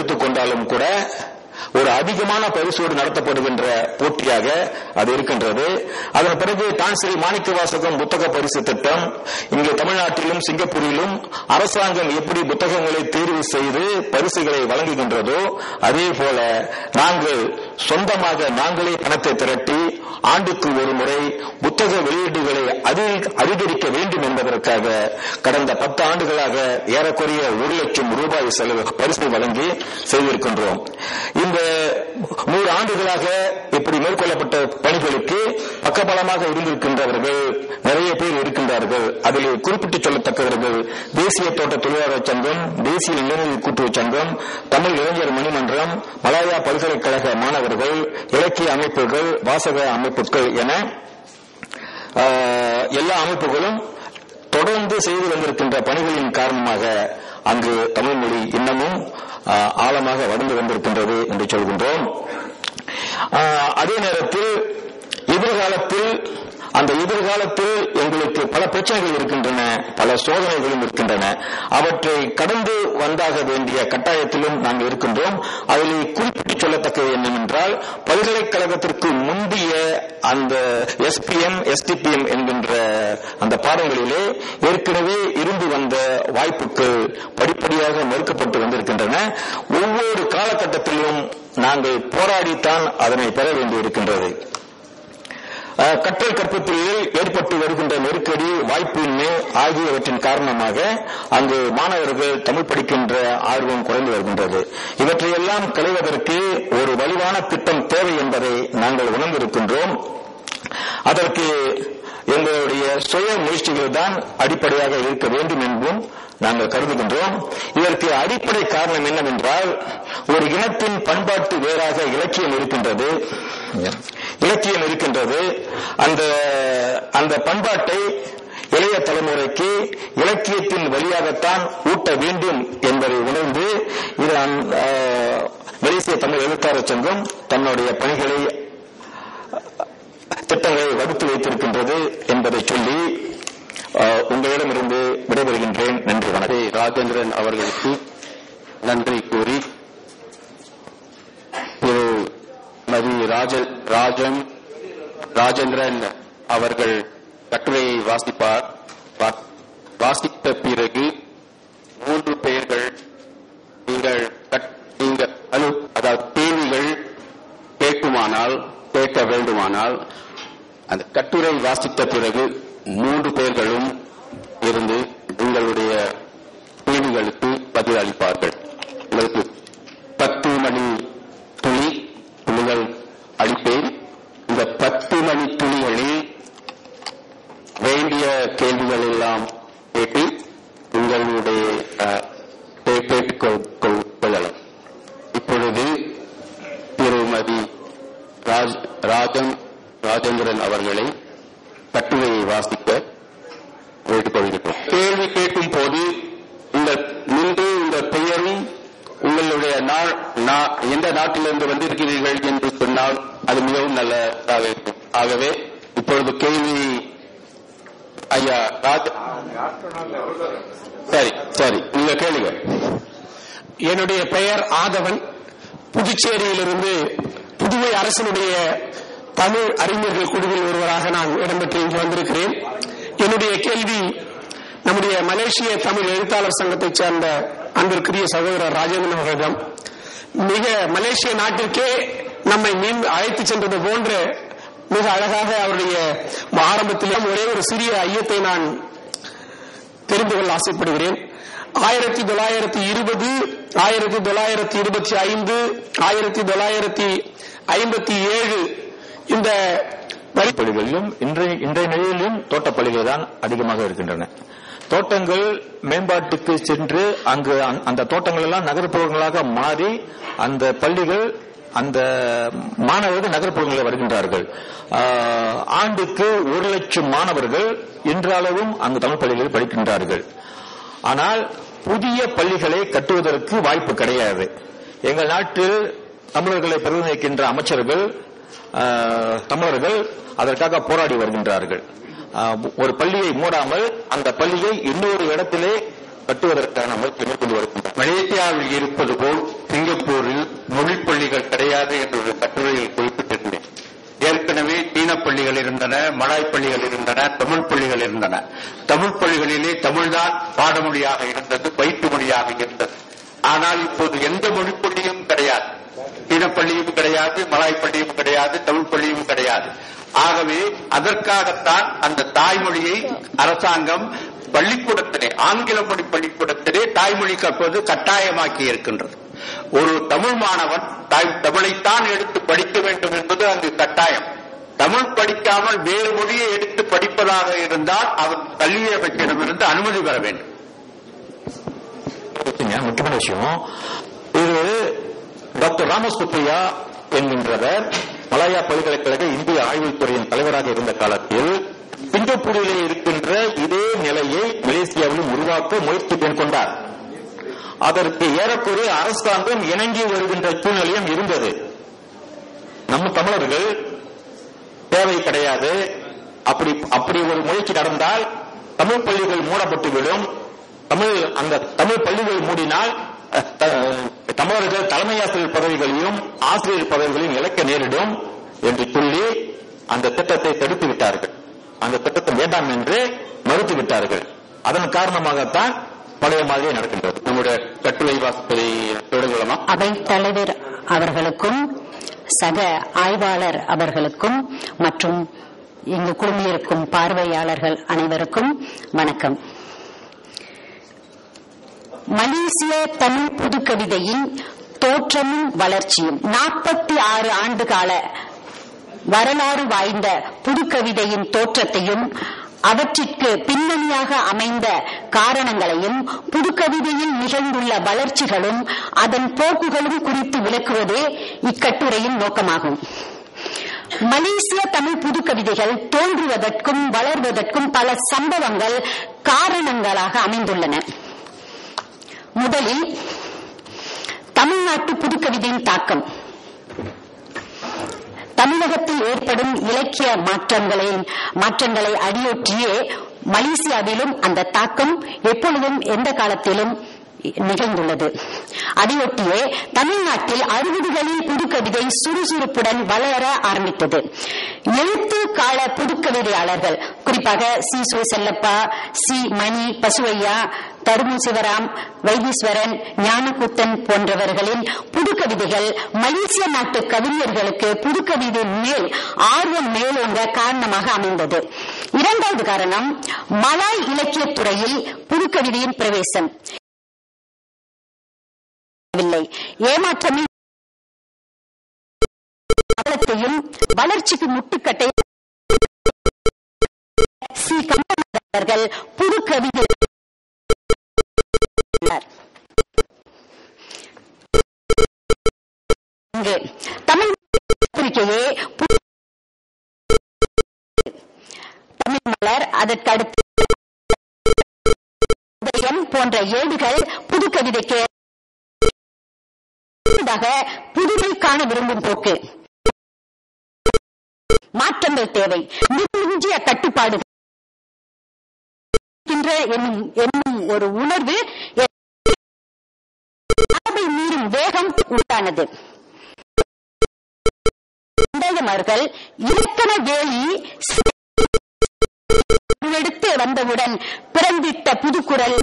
எடுத்துக்கொண்டாலும் கூட ஒரு அதிகமான பரிசோடு நடத்தப்படுகின்ற போட்டியாக அது இருக்கின்றது. அதன் பிறகு டான்ஸ்ரீ மாணிக்கவாசகம் புத்தக பரிசு திட்டம் இங்கே தமிழ்நாட்டிலும் சிங்கப்பூரிலும் அரசாங்கம் எப்படி புத்தகங்களை தேர்வு செய்து பரிசுகளை வழங்குகின்றதோ அதே போல நாங்கள் சொந்தமாக நாங்களே பணத்தை திரட்டி ஆண்டுக்கு ஒரு முறை புத்தக வெளியீடுகளை அதிகரிக்க வேண்டும் என்பதற்காக கடந்த 10 ஆண்டுகளாக ஏறக்குறைய 1 லட்சம் ரூபாய் செலவு பரிசு வழங்கி செய்திருக்கின்றோம். இந்த 100 ஆண்டுகளாக இப்படி மேற்கொள்ளப்பட்ட பணிகளுக்கு பக்கபலமாக இருந்திருக்கின்றவர்கள் நிறைய பேர் இருக்கின்றார்கள். அதில் குறிப்பிட்டு சொல்லத்தக்கவர்கள் தேசிய தோட்ட தொழிலாளர் சங்கம், தேசிய இளைஞர் கூட்டுறவு சங்கம், தமிழ் இளைஞர் மணிமன்றம், மலாயா பல்கலைக்கழக மாணவர்கள், இலக்கிய அமைப்புகள், வாசக அமைப்புகள் என எல்லா அமைப்புகளும் தொடர்ந்து செய்து வந்திருக்கின்ற பணிகளின் காரணமாக அங்கு தமிழ் மொழி இன்னமும் ஆழமாக வளர்ந்து வந்திருக்கின்றது என்று சொல்கின்றோம். அதே நேரத்தில் எதிர்காலத்தில் எங்களுக்கு பல பிரச்சனைகள் இருக்கின்றன, பல சோதனைகளும் இருக்கின்றன. அவற்றை கடந்து வந்தாக வேண்டிய கட்டாயத்திலும் நாங்கள் இருக்கின்றோம். அதில் குறிப்பிட்டு சொல்லத்தக்கது என்னவென்றால், பல்கலைக்கழகத்திற்கு முந்தைய அந்த SPM STPM என்கின்ற அந்த பாடங்களிலே ஏற்கனவே இருந்து வந்த வாய்ப்புகள் படிப்படியாக மறுக்கப்பட்டு வந்திருக்கின்றன. ஒவ்வொரு காலகட்டத்திலும் நாங்கள் போராடித்தான் அதனை பெற வேண்டியிருக்கின்றது. கற்றல் கற்பித்தலில் ஏற்பட்டு வருகின்ற நெருக்கடி, வாய்ப்பின்மை ஆகியவற்றின் காரணமாக அங்கு மாணவர்கள் தமிழ் படிக்கின்ற ஆர்வம் குறைந்து வருகின்றது. இவற்றையெல்லாம் களைவதற்கு ஒரு வலுவான திட்டம் தேவை என்பதை நாங்கள் உணர்ந்திருக்கின்றோம். அதற்கு எங்களுடைய சுய முயற்சிகள் தான் அடிப்படையாக இருக்க வேண்டும் என்றும் நாங்கள் கருதுகின்றோம். இதற்கு அடிப்படை காரணம் என்னவென்றால், ஒரு இனத்தின் பண்பாட்டு வேறாக இலக்கியம் இருக்கின்றது. அந்த பண்பாட்டை இளைய தலைமுறைக்கு இலக்கியத்தின் வழியாகத்தான் ஊட்ட வேண்டும் என்பதை உணர்ந்து மலேசிய தமிழ் எழுத்தாளர் சங்கம் தன்னுடைய திட்டங்களை வகுத்து வைத்திருக்கின்றது என்பதை சொல்லி உங்களிடமிருந்து விடைபெறுகின்றேன். நன்றி, வணக்கம். ராஜேந்திரன் அவர்களுக்கு நன்றி கூறி திருமதி ராஜேந்திரன் அவர்கள் கட்டுரையை வாசித்த பிறகு 3 பெயர்கள் அதாவது கேள்விகள் கேட்க வேண்டுமானால் அந்த கட்டுரை வாசித்த பிறகு 3 பேர்களும் இருந்து உங்களுடைய கேள்விகளுக்கு பதில் அளிப்பார்கள். உங்களுக்கு 10 மணி துளிகள் அளிப்பேன். இந்த 10 மணி துளிகளில் வேண்டிய கேள்விகள் எல்லாம் கேட்டு உங்களுடைய கேட்டுக்கொள்ளலாம். இப்பொழுது திருமதி ராஜேந்திரன் அவர்களை கட்டுரையை வாசிக்க கேட்டுக்கொள்கிறோம். கேள்வி கேட்கும் போது நின்று உங்கள் பெயரும் உங்களுடைய எந்த நாட்டிலிருந்து வந்திருக்கிறீர்கள் என்று சொன்னால் அது மிகவும் நல்லதாக இருக்கும். ஆகவே இப்பொழுது கேள்வி ஐயா சரி நீங்க கேளுங்க. என்னுடைய பெயர் ஆதவன். புதுச்சேரியிலிருந்து புதுவை அரசினுடைய தமிழ் அறிஞர்கள் குழுவில் ஒருவராக நான் இடம்பெற்று இங்கு வந்திருக்கிறேன். என்னுடைய கேள்வி நம்முடைய மலேசிய தமிழ் எழுத்தாளர் சங்கத்தைச் சேர்ந்த அன்பிற்குரிய சகோதரர் ராஜேந்திரன் அவர்களிடம், மிக மலேசிய நாட்டிற்கே நம்மை அழைத்து சென்றது போன்ற மிக அழகாக அவருடைய ஆரம்பத்திலும் ஒரே ஒரு சிறிய ஐயத்தை நான் தெரிந்து கொள்ள ஆசைப்படுகிறேன். 1920, 1925, 1957 இந்த பள்ளிகளிலும் இன்றைய நிலையிலும் தோட்டப்பள்ளிகள் தான் அதிகமாக இருக்கின்றன. தோட்டங்கள் மேம்பாட்டுக்கு சென்று அங்கு அந்த தோட்டங்கள் எல்லாம் நகர்ப்புறங்களாக மாறி அந்த பள்ளிகள் அந்த மாணவர்கள் நகர்ப்புறங்களில் வருகின்றார்கள். ஆண்டுக்கு 1 லட்சம் மாணவர்கள் இன்றளவும் அங்கு தமிழ் பள்ளிகளில் படிக்கின்றார்கள். ஆனால் புதிய பள்ளிகளை கட்டுவதற்கு வாய்ப்பு கிடையாது. எங்கள் நாட்டில் தமிழர்களை பிரதிநிதிக்கின்ற அமைச்சர்கள் தமிழர்கள் அதற்காக போராடி வருகின்றார்கள். ஒரு பள்ளியை மூடாமல் அந்த பள்ளியை இன்னொரு இடத்திலே கட்டுவதற்கான முயற்சி மேற்கொண்டு வருகின்றனர். மலேசியாவில் இருப்பது போல் சிங்கப்பூரில் மொழிப் பள்ளிகள் கிடையாது என்று ஒரு கட்டுரையில் குறிப்பிட்டிருந்தேன். ஏற்கனவே சீன பள்ளிகள் இருந்தன, மலாய் பள்ளிகள் இருந்தன, தமிழ் பள்ளிகள் இருந்தன. தமிழ் பள்ளிகளிலே தமிழ்தான் பாடமொழியாக இருந்தது, பயிற்று மொழியாக இருந்தது. ஆனால் இப்போது எந்த மொழிப் பள்ளியும் கிடையாது. சீன பள்ளியும் கிடையாது, மலாய் பள்ளியும் கிடையாது, தமிழ் பள்ளியும் கிடையாது. ஆகவே அதற்காகத்தான் அந்த தாய்மொழியை அரசாங்கம் பள்ளிக்கூடத்திலே, ஆங்கில மொழி பள்ளிக்கூடத்திலே தாய்மொழி கற்பது கட்டாயமாக்கி இருக்கின்றது. ஒரு தமிழ் மாணவன் தமிழைத்தான் எடுத்து படிக்க வேண்டும் என்பது அங்கு கட்டாயம். தமிழ் படிக்காமல் வேறு மொழியை எடுத்து படிப்பதாக இருந்தால் அவன் கல்வி அமைச்சரிடமிருந்து அனுமதி பெற வேண்டும். முக்கியமான விஷயம் இது. டாக்டர் ராமோஸ் புத்தையா என்கின்றவர் மலாயா பல்கலைக்கழக இந்திய ஆய்வுத்துறையின் தலைவராக இருந்த காலத்தில் சிங்கப்பூரிலே இருக்கின்ற இதே நிலையை மலேசியாவிலும் உருவாக்க முயற்சி மேற்கொண்டார். அதற்கு ஏறக்குறைய அரசாங்கம் இணங்கி வருகின்ற சூழ்நிலையும் இருந்தது. நம்ம தமிழர்கள் தேவை கிடையாது, அப்படி ஒரு முயற்சி நடந்தால் தமிழ் பள்ளிகள் மூடப்பட்டுவிடும், அந்த தமிழ் பள்ளிகள் மூடினால் தமிழர்கள் தலைமையாசிரியர் பதவிகளையும் ஆசிரியர் பதவிகளையும் இழக்க நேரிடும் என்று சொல்லி அந்த திட்டத்தை தடுத்து விட்டார்கள். அந்த திட்டத்தை வேண்டாம் என்று மறுத்து விட்டார்கள். அதன் காரணமாகத்தான் பழைய மாதிரியே நடக்கின்றது. நம்முடைய கட்டுரை வாசிப்பதை தொடங்கலாமா? அவைத் தலைவர் அவர்களுக்கும் சக ஆய்வாளர் அவர்களுக்கும் மற்றும் இங்கு குழுமியிருக்கும் பார்வையாளர்கள் அனைவருக்கும் வணக்கம். மலேசிய தமிழ் புதுக்கவிதையின் தோற்றமும் வளர்ச்சியும் 46 ஆண்டுகால வரலாறு வாய்ந்த புதுக்கவிதையின் தோற்றத்தையும் அவற்றிற்கு பின்னணியாக அமைந்த காரணங்களையும் புதுக்கவிதையில் நிகழ்ந்துள்ள வளர்ச்சிகளும் அதன் போக்குகளும் குறித்து விளக்குவதே இக்கட்டுரையின் நோக்கமாகும். மலேசிய தமிழ் புதுக்கவிதைகள் தோன்றுவதற்கும் வளர்வதற்கும் பல சம்பவங்கள் காரணங்களாக அமைந்துள்ளன. முதலில் தமிழ்நாட்டு புதுக்கவிதையின் தாக்கம். தமிழகத்தில் ஏற்படும் இலக்கிய மாற்றங்களை அடியொற்றியே மலேசியாவிலும் அந்த தாக்கம் எப்பொழுதும் எந்த காலத்திலும் நிகழ்ந்துள்ளது. அதையொட்டியே தமிழ்நாட்டில் 60களில் புதுக்கவிதை சுறுசுறுப்புடன் வளர ஆரம்பித்தது. எழுத்து கால புதுக்கவிதையாளர்கள், குறிப்பாக சி. செல்லப்பா, சி. மணி, பசுவையா, தருமு சிவராம், வைத்தீஸ்வரன், ஞானகுத்தன் போன்றவர்களின் புதுக்கவிதைகள் மலேசிய நாட்டு கவிஞர்களுக்கு புதுக்கவிதை மேல் ஆர்வம் மேலோங்க காரணமாக அமைந்தது. இரண்டாவது காரணம் மலாய் இலக்கியத்துறையில் புதுக்கவிதையின் பிரவேசம். ஏமாற்றமே அவலத்தையும் வளர்ச்சிக்கு முட்டுக்கட்டை சி. கம்பனவர்கள் புதுக்கவிதை தமிழ் பத்திரிகையே தமிழ் மலர், அதற்கடுத்து உதயம் போன்ற ஏடுகள் புதுக்கவிதைக்கு புதுமை காண விரும்பும் போக்கு. மாற்றங்கள் தேவை, மிஞ்சிய கட்டுப்பாடுகள் என்னும் ஒரு உணர்வு மீறும் வேகம் உண்டானது. அவர்கள் இலக்கண வேலி எடுத்து வந்தவுடன் பிறந்திட்ட புதுக்குரல்